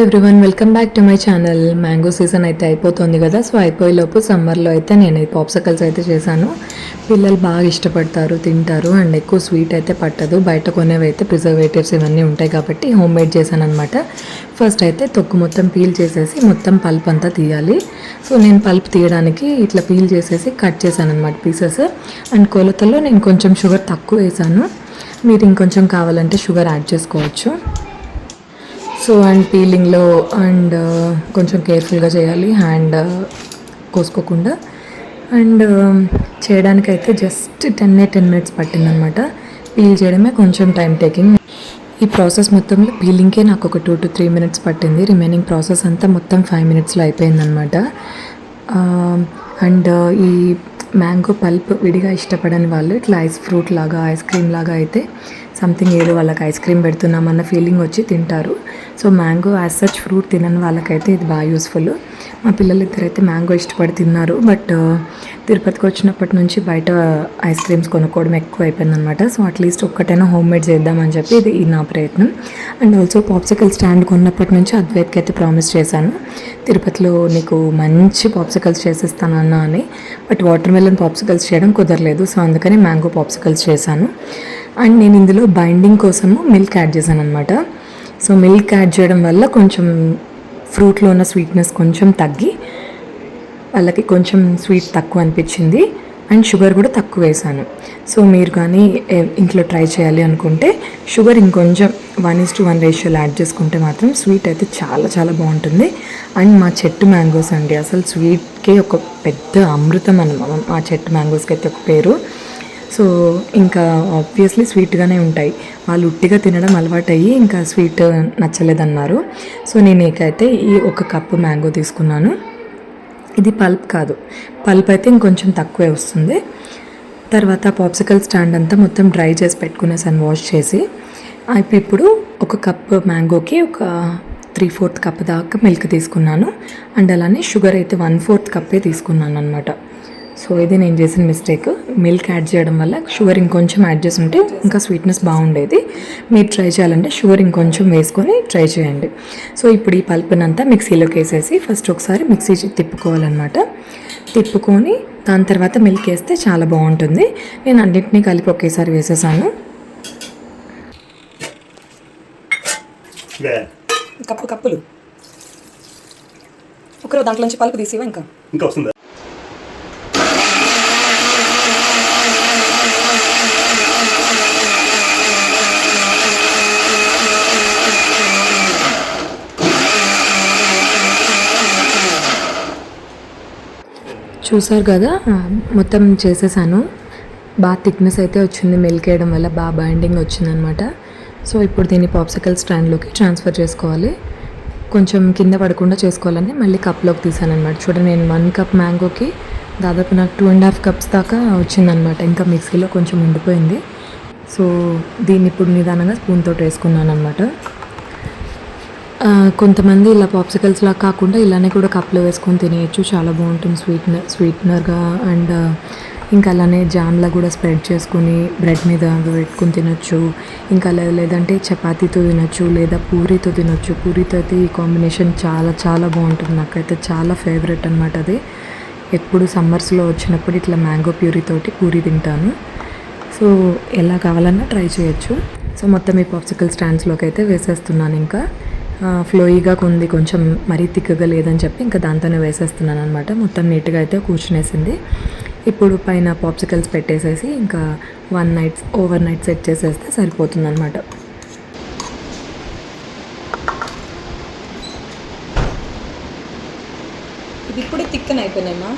Everyone, welcome back to my channel. Mango season అయితే అయిపోతుంది కదా, సో అయిపోయేలోపు సమ్మర్లో అయితే నేను ఈ పాప్సికల్స్ అయితే చేశాను. పిల్లలు బాగా ఇష్టపడతారు, తింటారు. అండ్ ఎక్కువ స్వీట్ అయితే పట్టదు. బయట కొనేవి అయితే ప్రిజర్వేటివ్స్ ఇవన్నీ ఉంటాయి కాబట్టి హోమ్ మేడ్ చేశాను అనమాట. ఫస్ట్ అయితే తొక్కు మొత్తం పీల్ చేసేసి మొత్తం పల్ప్ అంతా తీయాలి. సో నేను పల్ప్ తీయడానికి ఇట్లా పీల్ చేసేసి కట్ చేశాను అనమాట పీసెస్. అండ్ కొలతలో నేను కొంచెం షుగర్ తక్కువ వేసాను. మీరు ఇంకొంచెం కావాలంటే షుగర్ యాడ్ చేసుకోవచ్చు. సో అండ్ పీలింగ్లో అండ్ కొంచెం కేర్ఫుల్గా చేయాలి, హ్యాండ్ కోసుకోకుండా. అండ్ చేయడానికైతే జస్ట్ 10 minutes పట్టిందనమాట. పీల్ చేయడమే కొంచెం టైం టేకింగ్. ఈ ప్రాసెస్ మొత్తంలో పీలింగ్కే నాకు ఒక 2 to 3 minutes పట్టింది. రిమైనింగ్ ప్రాసెస్ అంతా మొత్తం 5 minutesలో అయిపోయిందనమాట. అండ్ ఈ మ్యాంగో పల్ప్ విడిగా ఇష్టపడని వాళ్ళు ఇట్లా ఫ్రూట్ లాగా, ఐస్ క్రీమ్ లాగా అయితే సంథింగ్ ఏదో వాళ్ళకి ఐస్ క్రీమ్ పెడుతున్నామన్న ఫీలింగ్ వచ్చి తింటారు. So mango as such fruit తినని వాళ్ళకైతే ఇది బాగా యూస్ఫుల్. మా పిల్లలు ఇద్దరైతే మ్యాంగో ఇష్టపడి తిన్నారు. బట్ తిరుపతికి వచ్చినప్పటి నుంచి బయట ఐస్ క్రీమ్స్ కొనుక్కోవడం ఎక్కువ అయిపోయిందనమాట. సో అట్లీస్ట్ ఒక్కటైనా హోమ్ మేడ్ చేద్దామని చెప్పి ఇది నా ప్రయత్నం. అండ్ ఆల్సో పాప్సికల్ స్టాండ్ కొన్నప్పటి నుంచి అద్వైత్కి అయితే ప్రామిస్ చేశాను, తిరుపతిలో నీకు మంచి పాప్సికల్స్ చేసిస్తాను అన్నా అని. బట్ వాటర్ మెలన్ పాప్సికల్స్ చేయడం కుదరలేదు. సో అందుకని మ్యాంగో పాప్సికల్స్ చేశాను. అండ్ నేను ఇందులో బైండింగ్ కోసము మిల్క్ యాడ్ చేశాను అనమాట. సో మిల్క్ యాడ్ చేయడం వల్ల కొంచెం ఫ్రూట్లో ఉన్న స్వీట్నెస్ కొంచెం తగ్గి వాళ్ళకి కొంచెం స్వీట్ తక్కువ అనిపించింది. అండ్ షుగర్ కూడా తక్కువ వేసాను. సో మీరు కానీ ఇంట్లో ట్రై చేయాలి అనుకుంటే షుగర్ ఇంకొంచెం 1:1 రేషియోలో యాడ్ చేసుకుంటే మాత్రం స్వీట్ అయితే చాలా చాలా బాగుంటుంది. అండ్ మా చెట్టు మ్యాంగోస్ అండి, అసలు స్వీట్కే ఒక పెద్ద అమృతం అన్నమాట. మా చెట్టు మ్యాంగోస్కి అయితే ఒక పేరు. సో ఇంకా ఆబ్వియస్లీ స్వీట్గానే ఉంటాయి. వాళ్ళు ఉట్టిగా తినడం అలవాటయ్యి ఇంకా స్వీట్ నచ్చలేదన్నారు. సో నేను ఇకైతే ఈ 1 కప్పు మ్యాంగో తీసుకున్నాను. ఇది పల్ప్ కాదు, పల్ప్ అయితే ఇంకొంచెం తక్కువే వస్తుంది. తర్వాత పాప్సికల్ స్టాండ్ అంతా మొత్తం డ్రై చేసి పెట్టుకునేసాను, వాష్ చేసి. ఇప్పుడు 1 కప్పు మ్యాంగోకి ఒక 3/4 కప్ దాకా మిల్క్ తీసుకున్నాను. అండ్ అలానే షుగర్ అయితే 1/4 కప్పే తీసుకున్నాను అనమాట. సో ఇది నేను చేసిన మిస్టేక్. మిల్క్ యాడ్ చేయడం వల్ల షుగర్ ఇంకొంచెం యాడ్ చేసి ఉంటే ఇంకా స్వీట్నెస్ బాగుండేది. మీరు ట్రై చేయాలంటే షుగర్ ఇంకొంచెం వేసుకొని ట్రై చేయండి. సో ఇప్పుడు ఈ పల్పునంతా మిక్సీలోకి వేసేసి ఫస్ట్ ఒకసారి మిక్సీ తిప్పుకోవాలన్నమాట. తిప్పుకొని దాని తర్వాత మిల్క్ వేస్తే చాలా బాగుంటుంది. నేను అన్నింటినీ కలిపి ఒకేసారి వేసేసాను. కప్పులు ఒకరో దాంట్లోంచి పల్పు తీసివా ఇంకా వస్తుందా? చూసారు కదా, మొత్తం చేసేసాను. బాగా థిక్నెస్ అయితే వచ్చింది. మిల్క్ వేయడం వల్ల బాగా బైండింగ్ వచ్చిందనమాట. సో ఇప్పుడు దీన్ని పాప్సికల్ స్టాండ్లోకి ట్రాన్స్ఫర్ చేసుకోవాలి. కొంచెం కింద పడకుండా చేసుకోవాలని మళ్ళీ కప్లోకి తీసాను అనమాట. చూడండి, నేను 1 కప్ మ్యాంగోకి దాదాపు నాకు 2.5 cups దాకా వచ్చిందనమాట. ఇంకా మిక్సీలో కొంచెం ఉండిపోయింది. సో దీన్ని ఇప్పుడు నిదానంగా స్పూన్ తోటి వేసుకున్నాను అనమాట. కొంతమంది ఇలా పాప్సికల్స్లా కాకుండా ఇలానే కూడా కప్లో వేసుకొని తినేయచ్చు, చాలా బాగుంటుంది స్వీట్నర్గా. అండ్ ఇంకా అలానే జామ్లా కూడా స్ప్రెడ్ చేసుకొని బ్రెడ్ మీద పెట్టుకొని తినొచ్చు. ఇంకా లేదంటే చపాతీతో తినొచ్చు, లేదా పూరీతో తినొచ్చు. పూరీతో అయితే ఈ కాంబినేషన్ చాలా చాలా బాగుంటుంది. నాకైతే చాలా ఫేవరెట్ అనమాట అది. ఎప్పుడు సమ్మర్స్లో వచ్చినప్పుడు ఇట్లా మ్యాంగో ప్యూరీతోటి పూరీ తింటాను. సో ఎలా కావాలన్నా ట్రై చేయొచ్చు. సో మొత్తం ఈ పాప్సికల్ స్టాండ్స్లోకి అయితే వేసేస్తున్నాను. ఇంకా ఫ్లోయిగా ఉంది, కొంచెం మరీ థిక్గా లేదని చెప్పి ఇంకా దాంతోనే వేసేస్తున్నాను అనమాట. మొత్తం నీట్గా అయితే కూర్చునేసింది. ఇప్పుడు పైన పాప్సికల్స్ పెట్టేసేసి ఇంకా ఓవర్ నైట్ సెట్ చేసేస్తే సరిపోతుంది అనమాట. ఇది ఇప్పుడే థిక్కన్ అయిపోయినాయమ్మా,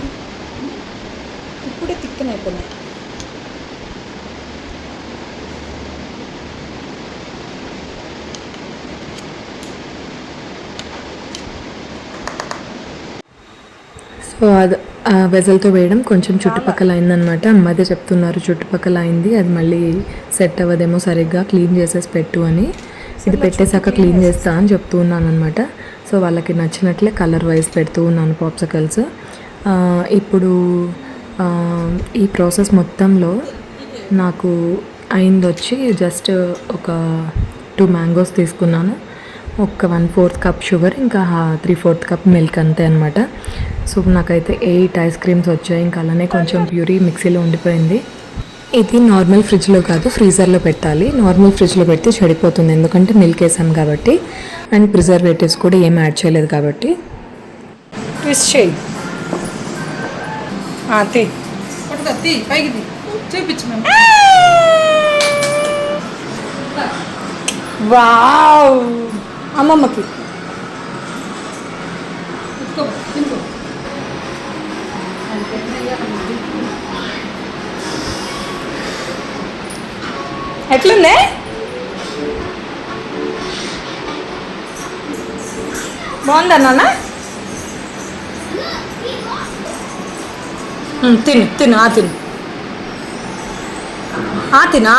ఇప్పుడే థిక్కన్ అయిపోయినాయి. సో అది వెజల్తో వేయడం కొంచెం చుట్టుపక్కల అయిందనమాట. అమ్మాయితే చెప్తున్నారు చుట్టుపక్కల అయింది, అది మళ్ళీ సెట్ అవ్వదేమో, సరిగ్గా క్లీన్ చేసేసి పెట్టు అని. ఇది పెట్టేశాక క్లీన్ చేస్తా అని చెప్తూ ఉన్నాను అనమాట. సో వాళ్ళకి నచ్చినట్లే కలర్ వైజ్ పెడుతూ ఉన్నాను పాప్సికల్స్. ఇప్పుడు ఈ ప్రాసెస్ మొత్తంలో నాకు అయింది వచ్చి జస్ట్ ఒక 2 మ్యాంగోస్ తీసుకున్నాను. ఒక 1/4 కప్ షుగర్, ఇంకా 3/4 కప్ మిల్క్ అంతే అనమాట. సో నాకైతే 8 ఐస్ క్రీమ్స్ వచ్చాయి. ఇంకా అలానే కొంచెం ప్యూరీ మిక్సీలో ఉండిపోయింది. ఇది నార్మల్ ఫ్రిడ్జ్లో కాదు, ఫ్రీజర్లో పెట్టాలి. నార్మల్ ఫ్రిడ్జ్లో పెడితే చెడిపోతుంది, ఎందుకంటే మిల్క్ వేసాం కాబట్టి, అండ్ ప్రిజర్వేటివ్స్ కూడా ఏం యాడ్ చేయలేదు కాబట్టి. ట్విస్ట్ చేయి, పైకి చూపించు మేము. వావ్, అమ్మమ్మకి ఎట్లుంది? బాగుందా నాన్న? తిను తిను తిను తినా.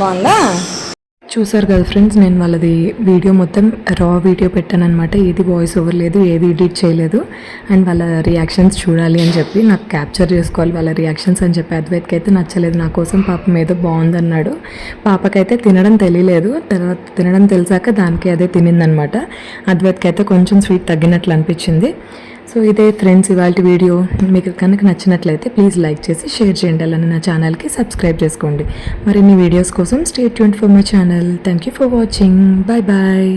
బాగుందా? చూసారు కదా ఫ్రెండ్స్, నేను వాళ్ళది వీడియో మొత్తం రా వీడియో పెట్టాను అనమాట. ఏది వాయిస్ ఓవర్ లేదు, ఏది ఎడిట్ చేయలేదు. అండ్ వాళ్ళ రియాక్షన్స్ చూడాలి అని చెప్పి, నాకు క్యాప్చర్ చేసుకోవాలి వాళ్ళ రియాక్షన్స్ అని చెప్పి. అద్వైత్కి అయితే నచ్చలేదు, నా కోసం పాపం ఏదో బాగుందన్నాడు. పాపకైతే తినడం తెలియలేదు, తర్వాత తినడం తెలిసాక దానికి అదే తినిందనమాట. అద్వైత్కి అయితే కొంచెం స్వీట్ తగ్గినట్లు అనిపించింది. సో ఇదే ఫ్రెండ్స్ ఇవాళ వీడియో. మీకు కనుక నచ్చినట్లయితే ప్లీజ్ లైక్ చేసి షేర్ చేయండి. అలానే నా ఛానల్కి సబ్స్క్రైబ్ చేసుకోండి. మరిన్ని వీడియోస్ కోసం stay tuned for my channel. Thank you for watching. Bye bye.